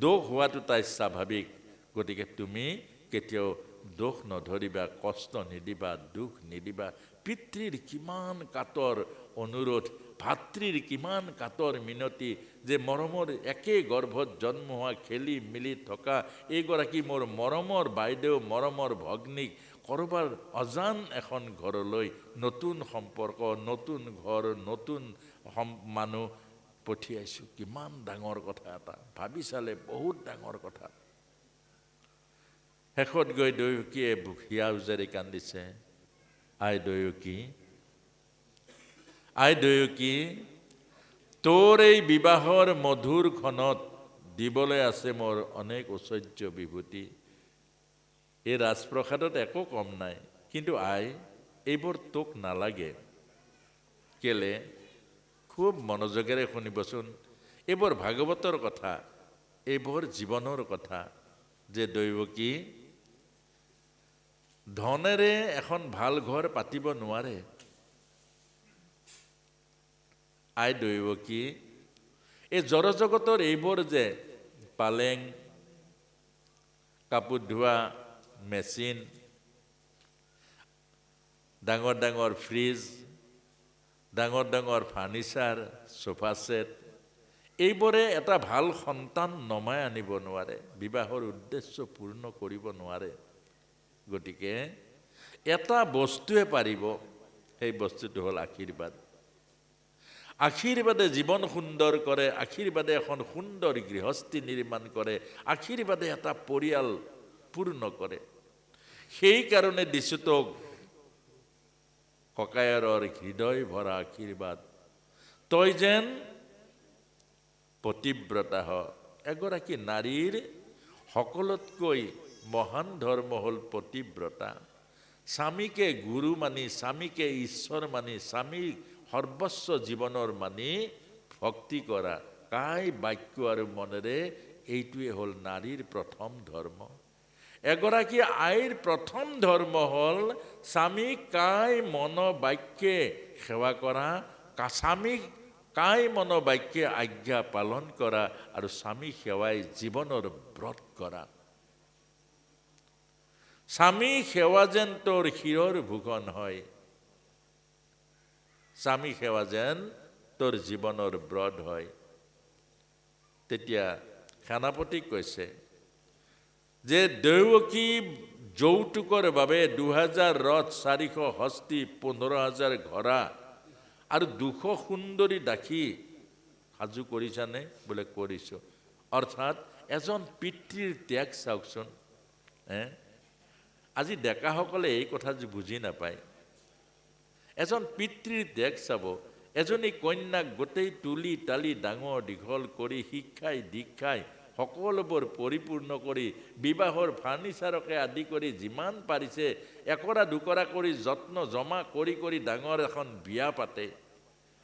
দোষ হোৱাটো তাই স্বাভাৱিক, গতিকে তুমি কেতিয়াও দোষ নধৰিবা, কষ্ট নিদিবা, দুখ নিদিবা। পিতৃৰ কিমান কাতৰ অনুৰোধ ভাতৃৰ কিমান কাতৰ মিনতি যে মৰমৰ একে গৰ্ভত জন্ম হোৱা খেলি মিলি থকা এইগৰাকী মোৰ মৰমৰ বাইদেউ মৰমৰ ভগ্নীক কৰবাৰ অজান এখন ঘৰলৈ নতুন সম্পৰ্ক নতুন ঘৰ নতুন মানুহ পঠিয়াইছোঁ কিমান ডাঙৰ কথা এটা ভাবি চালে বহুত ডাঙৰ কথা শেষত গৈ দৈৱকীয়ে হিয়া উজাৰি কান্দিছে আই দৈৱকী তোৰ এই বিবাহৰ মধুৰ ক্ষণত দিবলৈ আছে মোৰ অনেক ঐশ্বৰ্য বিভূতি এই ৰাজপ্ৰসাদত একো কম নাই কিন্তু আই এইবোৰ তোক নালাগে কেলে খুব মনোযোগেৰে শুনিবচোন এইবোৰ ভাগৱতৰ কথা এইবোৰ জীৱনৰ কথা যে দৈৱকী ধনেৰে এখন ভাল ঘৰ পাতিব নোৱাৰে আই দৈৱকী এই জড়জগতৰ এইবোৰ যে পালেং কাপোৰ ধোৱা মেচিন ডাঙৰ ডাঙৰ ফ্ৰিজ ডাঙৰ ডাঙৰ ফাৰ্নিচাৰ সোফা সেট এইবোৰে এটা ভাল সন্তান নমাই আনিব নোৱাৰে বিবাহৰ উদ্দেশ্য পূৰ্ণ কৰিব নোৱাৰে গতিকে এটা বস্তুৱে পাৰিব সেই বস্তুটো হ'ল আশীৰ্বাদ আশীৰ্বাদে জীৱন সুন্দৰ কৰে আশীৰ্বাদে এখন সুন্দৰ গৃহস্থী নিৰ্মাণ কৰে আশীৰ্বাদে এটা পৰিয়াল পূৰ্ণ কৰে সেই কাৰণে দিছো তোক ককায়ৰৰ হৃদয় ভৰা আশীৰ্বাদ তই যেন পতিব্ৰতা হ এগৰাকী নাৰীৰ সকলোতকৈ মহান ধৰ্ম হ'ল পতিব্ৰতা স্বামীকে গুৰু মানি স্বামীকে ঈশ্বৰ মানি স্বামীক সৰ্বস্ব জীৱনৰ মানি ভক্তি কৰা কায় বাক্য আৰু মনেৰে এইটোৱে হ'ল নাৰীৰ প্ৰথম ধৰ্ম এগৰাকী আইৰ প্ৰথম ধৰ্ম হ'ল স্বামীক কায় মন বাক্যে সেৱা কৰা স্বামীক কায় মন বাক্যে আজ্ঞা পালন কৰা আৰু স্বামী সেৱাই জীৱনৰ ব্ৰত কৰা স্বামী সেৱা যেন তোৰ শিৰৰ ভূষণ হয় স্বামী সেৱা যেন তোৰ জীৱনৰ ব্ৰত হয় তেতিয়া সেনাপতিক কৈছে যে দৈৱকী যৌতুকৰ বাবে 2000 ৰথ 400 হস্তি 15,000 ঘোঁৰা আৰু 200 সুন্দৰী দাসী সাজু কৰিছানে বোলে কৰিছো অৰ্থাৎ এজন পিতৃৰ ত্যাগ চাওকচোন আজি ডেকাসকলে এই কথা বুজি নাপায় এজন পিতৃৰ ত্যাগ চাব এজনী কন্যাক গোটেই তুলি তালি ডাঙৰ দীঘল কৰি শিক্ষাই দীক্ষাই সকলোবোৰ পৰিপূৰ্ণ কৰি বিবাহৰ ফাৰ্নিচাৰকে আদি কৰি যিমান পাৰিছে একৰা দুকৰা কৰি যত্ন জমা কৰি কৰি ডাঙৰ এখন বিয়া পাতে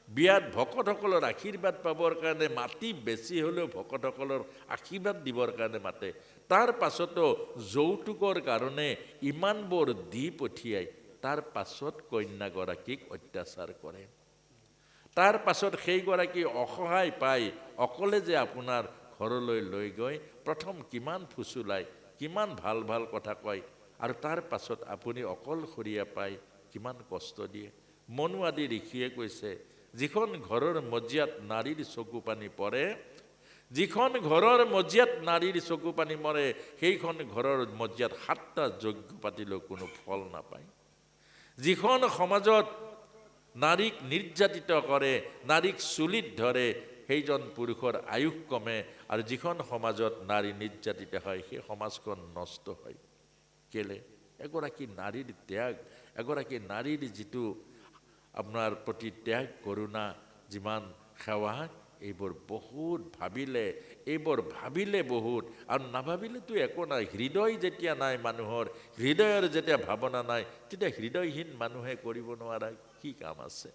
বিয়াত ভকতসকলৰ আশীৰ্বাদ পাবৰ কাৰণে মাটি বেছি হ'লেও ভকতসকলৰ আশীৰ্বাদ দিবৰ কাৰণে মাতে তাৰ পাছতো যৌতুকৰ কাৰণে ইমানবোৰ দি পঠিয়াই তাৰ পাছত কন্যাগৰাকীক অত্যাচাৰ কৰে তাৰ পাছত সেইগৰাকী অসহায় পাই অকলে যে আপোনাৰ ঘৰলৈ লৈ গৈ প্ৰথম কিমান ফুচুলাই কিমান ভাল ভাল কথা কয় আৰু তাৰ পাছত আপুনি অকলশৰীয়া পাই কিমান কষ্ট দিয়ে মনু আদি ঋষিয়ে কৈছে যিখন ঘৰৰ মজিয়াত নাৰীৰ চকু পানী পৰে যিখন ঘৰৰ মজিয়াত নাৰীৰ চকু পানী মৰে সেইখন ঘৰৰ মজিয়াত 7টা যজ্ঞ পাতিলেও কোনো ফল নাপায় যিখন সমাজত নাৰীক নিৰ্যাতিত কৰে নাৰীক চুলিত ধৰে সেইজন পুৰুষৰ আয়ুস কমে আৰু যিখন সমাজত নাৰী নিৰ্যাতিত হয় সেই সমাজখন নষ্ট হয় কেলে এগৰাকী নাৰীৰ ত্যাগ এগৰাকী নাৰীৰ যিটো আপোনাৰ প্ৰতি ত্যাগ কৰোণা যিমান সেৱা এইবোৰ বহুত ভাবিলে বহুত আৰু নাভাবিলেতো একো নাই হৃদয় যেতিয়া নাই মানুহৰ হৃদয়ৰ যেতিয়া ভাৱনা নাই তেতিয়া হৃদয়হীন মানুহে কৰিব নোৱাৰা কি কাম আছে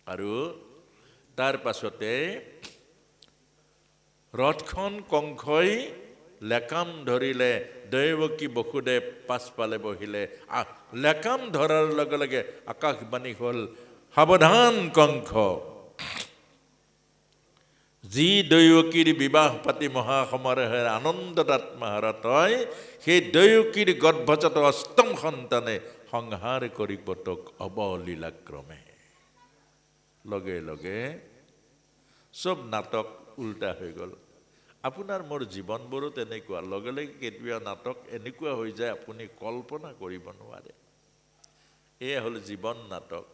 আৰু তাৰ পাছতে ৰথখন কংসই লেকাম ধৰিলে দৈৱকী বসুদেৱ পাছফালে বহিলে লেকাম ধৰাৰ লগে লগে আকাশবাণী হ'ল সাৱধান কংস যি দৈৱকীৰ বিবাহ পাতি মহাসমাৰোহে আনন্দত আত্মহাৰত হয় সেই দৈৱকীৰ গৰ্ভজাত অষ্টম সন্তানে সংহাৰ কৰিব তোক অৱলীলাক্ৰমে লগে লগে চব নাটক উল্টা হৈ গ'ল। আপোনাৰ মোৰ জীৱনবোৰো তেনেকুৱা, লগে লগে কেতিয়াবা নাটক এনেকুৱা হৈ যায় আপুনি কল্পনা কৰিব নোৱাৰে। এয়া হ'ল জীৱন নাটক।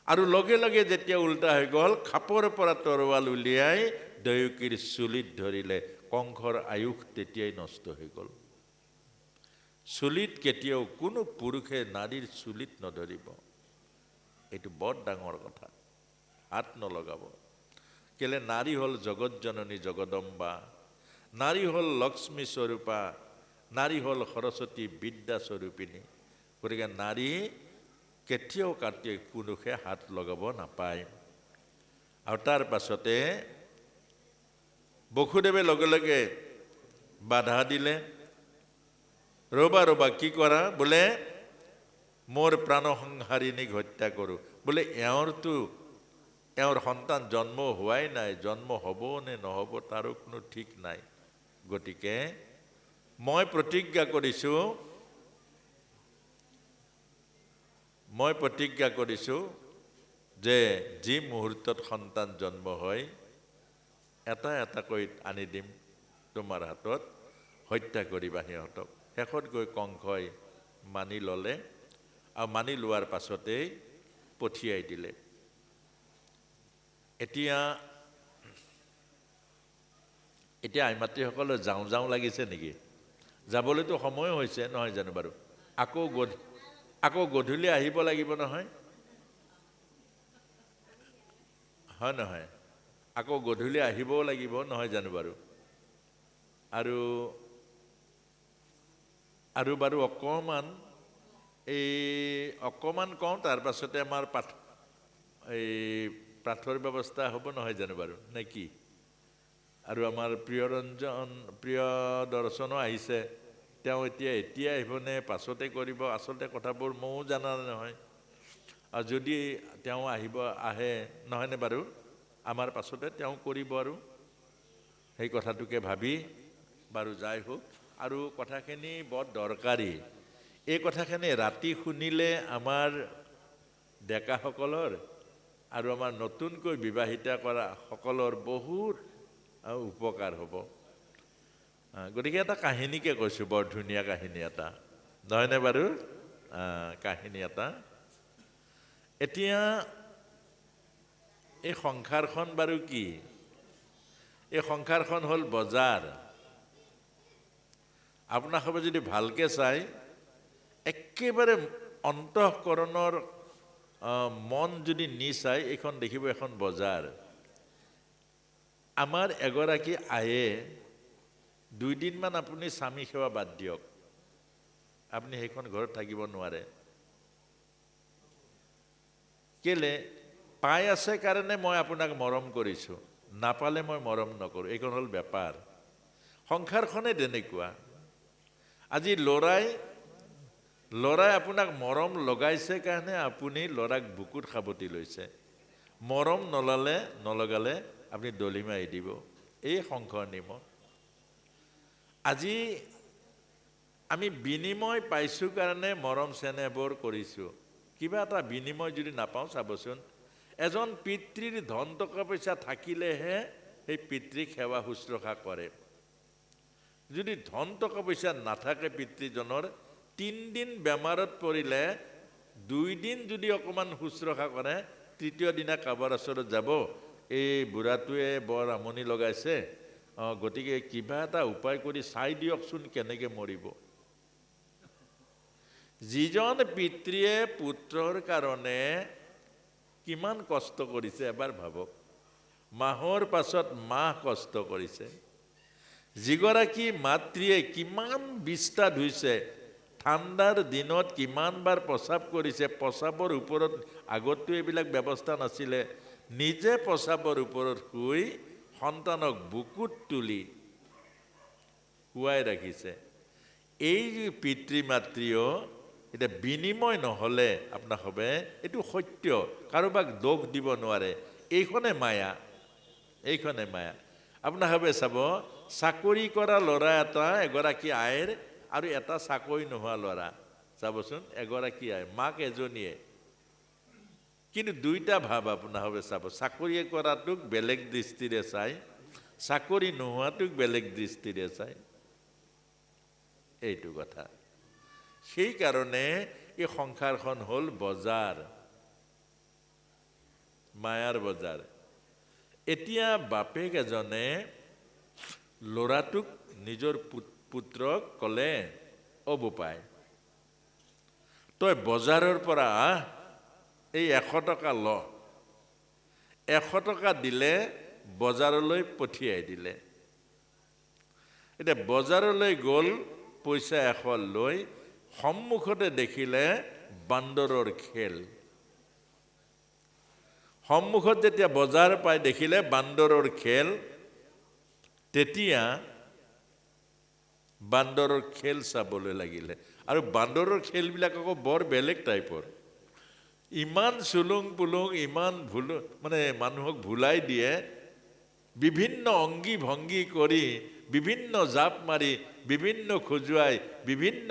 আৰু লগে লগে যেতিয়া উল্টা হৈ গ'ল, খাপৰ পৰা তৰোৱাল উলিয়াই দয়ুকীৰ চুলিত ধৰিলে। কংসৰ আয়ুস তেতিয়াই নষ্ট হৈ গ'ল। চুলিত কেতিয়াও কোনো পুৰুষে নাৰীৰ চুলিত নধৰিব, এইটো বৰ ডাঙৰ কথা। হাত নলগাব। কেলে নাৰী হ'ল জগত জননী জগদম্বা, নাৰী হ'ল লক্ষ্মী স্বৰূপা, নাৰী হ'ল সৰস্বতী বিদ্যা স্বৰূপিনী। গতিকে নাৰী কেতিয়াও কাটিয়ে পুৰুষে হাত লগাব নাপায়। আৰু তাৰ পাছতে বসুদেৱে লগে লগে বাধা দিলে। ৰবা ৰবা, কি কৰা? বোলে মোৰ প্ৰাণসংহাৰিণীক হত্যা কৰোঁ। বোলে এওঁৰ সন্তান জন্ম হোৱাই নাই, জন্ম হ'ব নে নহ'ব তাৰো কোনো ঠিক নাই। গতিকে মই প্ৰতিজ্ঞা কৰিছোঁ যে যি মুহূৰ্তত সন্তান জন্ম হয় এটা এটাকৈ আনি দিম তোমাৰ হাতত, হত্যা কৰিবা সিহঁতক। শেষত গৈ কংসই মানি ল'লে, আৰু মানি লোৱাৰ পাছতেই পঠিয়াই দিলে। এতিয়া আইমাতৃসকলে যাওঁ যাওঁ লাগিছে নেকি? যাবলৈতো সময় হৈছে নহয় জানো বাৰু? আকৌ গধূলি আহিব লাগিব নহয়, হয় নহয়? আকৌ গধূলি আহিবও লাগিব নহয় জানো বাৰু? আৰু বাৰু অকণমান কওঁ, তাৰ পাছতে আমাৰ পাঠৰ ব্যৱস্থা হ'ব নহয় জানো বাৰু, নে কি? আৰু আমাৰ প্ৰিয়দৰ্শনো আহিছে। তেওঁ এতিয়া আহিবনে পাছতে কৰিব? আচলতে কথাবোৰ ময়ো জানা নহয়। আৰু যদি তেওঁ আহে নহয়নে বাৰু, আমাৰ পাছতে তেওঁ কৰিব। আৰু সেই কথাটোকে ভাবি বাৰু যাই হোক। আৰু কথাখিনি বৰ দৰকাৰী। এই কথাখিনি ৰাতি শুনিলে আমাৰ ডেকাসকলৰ আৰু আমাৰ নতুনকৈ বিবাহিতা কৰা সকলৰ বহুত উপকাৰ হ'ব। গতিকে এটা কাহিনীকে কৈছোঁ, বৰ ধুনীয়া কাহিনী এটা, নহয়নে বাৰু? কাহিনী এটা। এতিয়া এই সংসাৰখন বাৰু কি? এই সংসাৰখন হ'ল বজাৰ। আপোনালোকে যদি ভালকে চাই, একেবাৰে অন্তঃকৰণৰ মন যদি চাই, এইখন দেখিব এখন বজাৰ। আমাৰ এগৰাকী আয়ে 2 দিনমান আপুনি স্বামী সেৱা বাদ দিয়ক, আপুনি সেইখন ঘৰত থাকিব নোৱাৰে। কেলে? পাই আছে কাৰণে মই আপোনাক মৰম কৰিছোঁ, নাপালে মই মৰম নকৰোঁ। এইখন হ'ল বেপাৰ। সংসাৰখনে তেনেকুৱা। আজি ল'ৰাই আপোনাক মৰম লগাইছে কাৰণে আপুনি ল'ৰাক বুকুত সাবটি লৈছে। মৰম নলগালে আপুনি দলি মাৰি দিব। এই সংসাৰ নিয়ম। আজি আমি বিনিময় পাইছোঁ কাৰণে মৰম চেনেহবোৰ কৰিছোঁ। কিবা এটা বিনিময় যদি নাপাওঁ, চাবচোন, এজন পিতৃৰ ধন টকা পইচা থাকিলেহে সেই পিতৃক সেৱা শুশ্ৰূষা কৰে। যদি ধন টকা পইচা নাথাকে পিতৃজনৰ, 3 দিন বেমাৰত পৰিলে 2 দিন যদি অকণমান শুশ্ৰূষা কৰে, 3য় দিনা কাবাৰ ওচৰত যাব, এই বুঢ়াটোৱে বৰ আমনি লগাইছে, গতিকে কিবা এটা উপায় কৰি চাই দিয়কচোন কেনেকৈ মৰিব। যিজন পিতৃয়ে পুত্ৰৰ কাৰণে কিমান কষ্ট কৰিছে এবাৰ ভাবক। মাহৰ পাছত মাহ কষ্ট কৰিছে। যিগৰাকী মাতৃয়ে কিমান বিষ্ঠা ধুইছে, ঠাণ্ডাৰ দিনত কিমানবাৰ প্ৰস্ৰাৱ কৰিছে, প্ৰস্ৰাৱৰ ওপৰত আগততো এইবিলাক ব্যৱস্থা নাছিলে, নিজে প্ৰস্ৰাৱৰ ওপৰত শুই সন্তানক বুকুত তুলি শুৱাই ৰাখিছে। এই পিতৃ মাতৃও এতিয়া বিনিময় নহ'লে আপোনাক হবে, এইটো সত্য, কাৰোবাক দোষ দিব নোৱাৰে। এইখনে মায়া। আপোনাৰ ভাবে চাব, চাকৰি কৰা ল'ৰা এটা এগৰাকী আইৰ, আৰু এটা চাকৰি নোহোৱা ল'ৰা, চাবচোন, এগৰাকী আই, মাক এজনীয়ে। কিন্তু দুইটা ভাৱ আপোনাৰ হবে চাব, চাকৰি কৰাটোক বেলেগ দৃষ্টিৰে চাই, চাকৰি নোহোৱাটোক বেলেগ দৃষ্টিৰে চাই, এইটো কথা। সেইকাৰণে এই সংসাৰখন হ'ল বজাৰ, মায়াৰ বজাৰ। এতিয়া বাপেক এজনে ল'ৰাটোক নিজৰ পুত্ৰক ক'লে, অ বোপাই তই বজাৰৰ পৰা এই 100 টকা ল, 100 টকা দিলে বজাৰলৈ পঠিয়াই দিলে। এতিয়া বজাৰলৈ গ'ল, পইচা 100 লৈ, সন্মুখতে দেখিলে বান্দৰৰ খেল। সন্মুখত যেতিয়া বজাৰ পাই দেখিলে বান্দৰৰ খেল, তেতিয়া বান্দৰৰ খেল চাবলৈ লাগিলে। আৰু বান্দৰৰ খেলবিলাক আকৌ বৰ বেলেগ টাইপৰ, ইমান চুলুং পুলুং, ইমান মানে মানুহক ভুলাই দিয়ে, বিভিন্ন অংগী ভংগী কৰি, বিভিন্ন জাপ মাৰি, বিভিন্ন খোজুৱাই, বিভিন্ন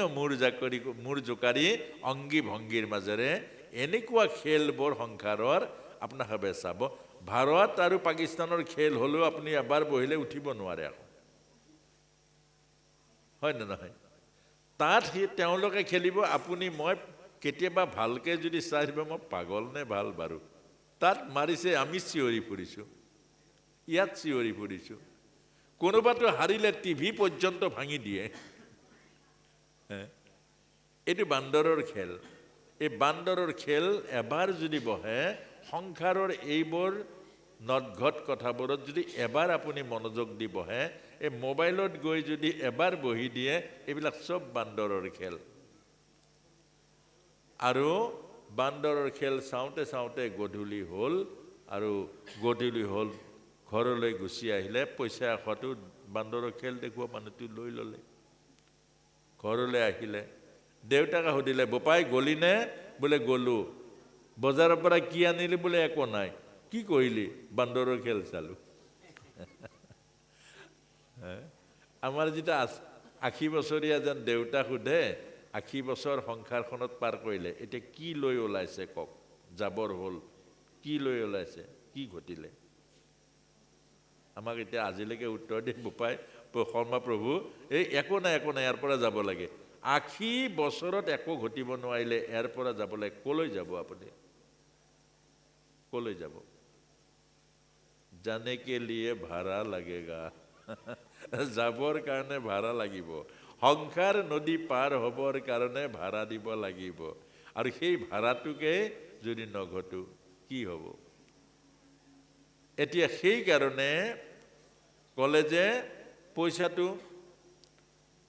মূৰ জোকাৰি অংগী ভংগীৰ মাজেৰে এনেকুৱা খেলবোৰ সংসাৰৰ আপোনালোকে চাব। ভাৰত আৰু পাকিস্তানৰ খেল হ'লেও আপুনি এবাৰ বহিলে উঠিব নোৱাৰে আকৌ, হয় নে নহয়? তাত তেওঁলোকে খেলিব, আপুনি মই কেতিয়াবা ভালকৈ যদি চাই দিব, মই পাগল নে ভাল বাৰু, তাত মাৰিছে, আমি চিঞৰি ফুৰিছোঁ, ইয়াত চিঞৰি ফুৰিছোঁ, কোনোবাটো হাৰিলে টিভি পৰ্যন্ত ভাঙি দিয়ে। এইটো বান্দৰৰ খেল। এই বান্দৰৰ খেল এবাৰ যদি বহে, সংসাৰৰ এইবোৰ নদঘট কথাবোৰত যদি এবাৰ আপুনি মনোযোগ দি বহে, এই মোবাইলত গৈ যদি এবাৰ বহি দিয়ে, এইবিলাক চব বান্দৰৰ খেল। আৰু বান্দৰৰ খেল চাওঁতে চাওঁতে গধূলি হ'ল, আৰু গধূলি হ'ল, ঘৰলৈ গুচি আহিলে, পইচা 100টো বান্দৰৰ খেল দেখুৱা মানুহটো লৈ ল'লে। ঘৰলৈ আহিলে, দেউতাকে সুধিলে, বোপাই গলিনে? বোলে গ'লো। বজাৰৰ পৰা কি আনিলি? বোলে একো নাই। কি কৰিলি? বান্দৰৰ খেল চালো। আমাৰ যেতিয়া 80 বছৰীয়া যেন দেউতাক সোধে, 80 বছৰ সংসাৰখনত পাৰ কৰিলে, এতিয়া কি লৈ ওলাইছে কওক, জাবৰ হ'ল, কি লৈ ওলাইছে, কি ঘটিলে? আমাক এতিয়া আজিলৈকে উত্তৰ দিয়ে, বোপাই শৰ্মা প্ৰভু, এই একো নাই, একো নাই, ইয়াৰ পৰা যাব লাগে। 80 বছৰত একো ঘটিব নোৱাৰিলে, ইয়াৰ পৰা যাব লাগে, কলৈ যাব আপুনি? কলৈ যাব? জানে কে লিয়ে ভাড়া লাগেগা, যাবৰ কাৰণে ভাড়া লাগিব, সংসাৰ নদী পাৰ হ'বৰ কাৰণে ভাড়া দিব লাগিব। আৰু সেই ভাড়াটোকে যদি নঘটো কি হ'ব? এতিয়া সেইকাৰণে ক'লে যে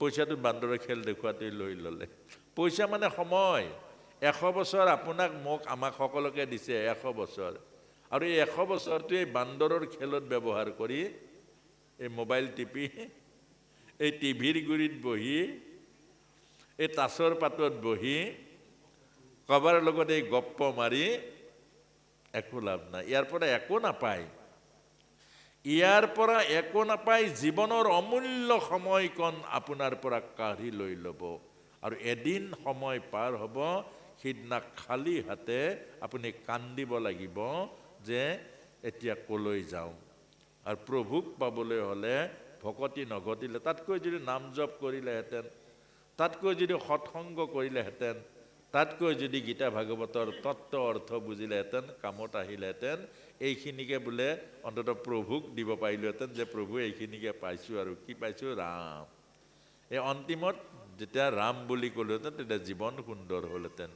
পইচাটো বান্দৰৰ খেল দেখুৱাটোৱে লৈ ল'লে। পইচা মানে সময়, 100 বছৰ আপোনাক মোক আমাক সকলোকে দিছে, 100 বছৰ। আৰু এই 100 বছৰটোৱে বান্দৰৰ খেলত ব্যৱহাৰ কৰি, এই মোবাইল টিপি, এই টিভিৰ গুৰিত বহি, এই তাচৰ পাতত বহি, কাৰোবাৰ লগত এই গপ্প মাৰি একো লাভ নাই। ইয়াৰ পৰা একো নাপায়, ইয়াৰ পৰা একো নাপায়। জীৱনৰ অমূল্য সময়কণ আপোনাৰ পৰা কাঢ়ি লৈ ল'ব, আৰু এদিন সময় পাৰ হ'ব, সিদিনা খালী হাতে আপুনি কান্দিব লাগিব যে এতিয়া কলৈ যাওঁ। আৰু প্ৰভুক পাবলৈ হ'লে ভকতি নঘটিলে, তাতকৈ যদি নাম জপ কৰিলেহেঁতেন, তাতকৈ যদি সৎসংগ কৰিলেহেঁতেন, তাতকৈ যদি গীতা ভাগৱতৰ তত্ত্ব অৰ্থ বুজিলেহেঁতেন, কামত আহিলেহেঁতেন, এইখিনিকে বোলে অন্ততঃ প্ৰভুক দিব পাৰিলোহেঁতেন, যে প্ৰভু এইখিনিকে পাইছোঁ, আৰু কি পাইছোঁ? ৰাম। এই অন্তিমত যেতিয়া ৰাম বুলি ক'লোহেঁতেন, তেতিয়া জীৱন সুন্দৰ হ'লহেঁতেন।